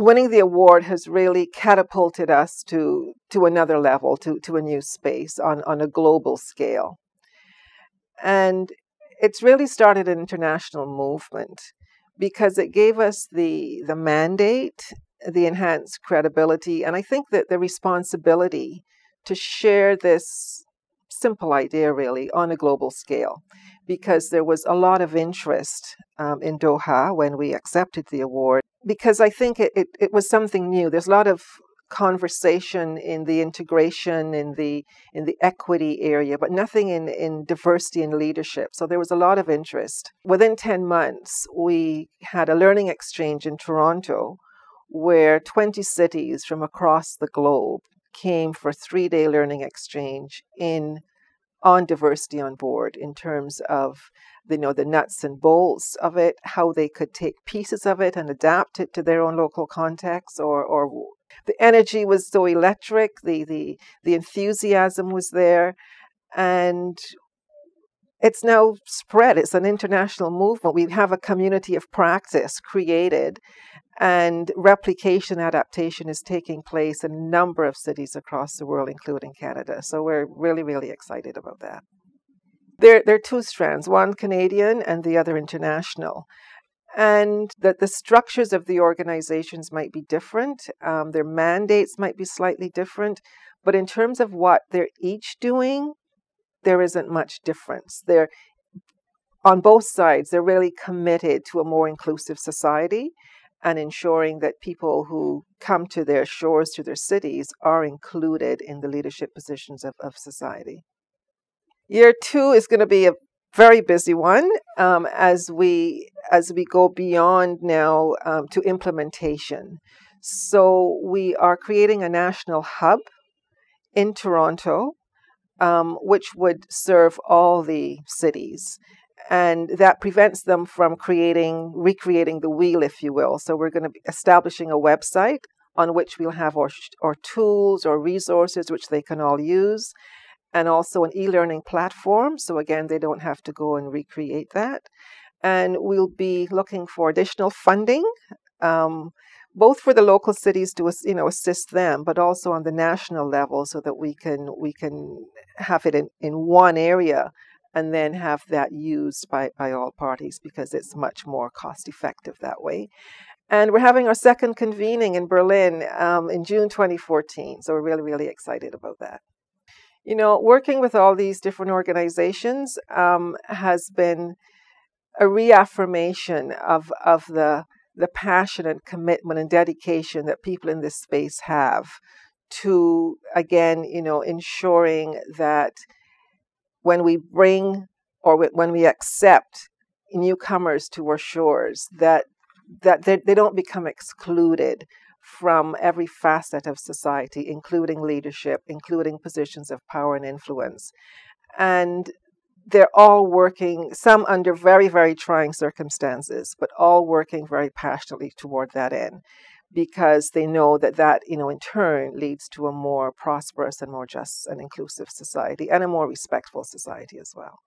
winning the award has really catapulted us to another level, to a new space on a global scale. And it's really started an international movement because it gave us the mandate, the enhanced credibility, and I think that the responsibility to share this simple idea really on a global scale, because there was a lot of interest in Doha when we accepted the award, because I think it was something new. There's a lot of conversation in the integration, in the equity area, but nothing in diversity and leadership. So there was a lot of interest. Within 10 months, we had a learning exchange in Toronto where 20 cities from across the globe came for a 3-day learning exchange on diversity on board, in terms of the nuts and bolts of it, how they could take pieces of it and adapt it to their own local context, or the energy was so electric, the enthusiasm was there, and it's now spread. It's an international movement. We have a community of practice created, and replication adaptation is taking place in a number of cities across the world, including Canada. So we're really, really excited about that. There are 2 strands, one Canadian and the other international. And that the structures of the organizations might be different. Their mandates might be slightly different. But in terms of what they're each doing, there isn't much difference. They're, on both sides, they're really committed to a more inclusive society and ensuring that people who come to their shores, to their cities, are included in the leadership positions of society. Year 2 is going to be a very busy one as we go beyond now to implementation. So we are creating a national hub in Toronto, which would serve all the cities. And that prevents them from recreating the wheel, if you will. So we're going to be establishing a website on which we'll have our tools or resources which they can all use, and also an e-learning platform. So again, they don't have to go and recreate that. And we'll be looking for additional funding, both for the local cities to assist them, but also on the national level, so that we can have it in one area and then have that used by all parties, because it's much more cost effective that way. And we're having our second convening in Berlin in June 2014. So we're really, really excited about that. Working with all these different organizations has been a reaffirmation of the passion and commitment and dedication that people in this space have to, again, ensuring that when we bring or when we accept newcomers to our shores, that they don't become excluded from every facet of society, including leadership, including positions of power and influence. And they're all working, some under very, very trying circumstances, but all working very passionately toward that end, because they know that in turn leads to a more prosperous and more just and inclusive society, and a more respectful society as well.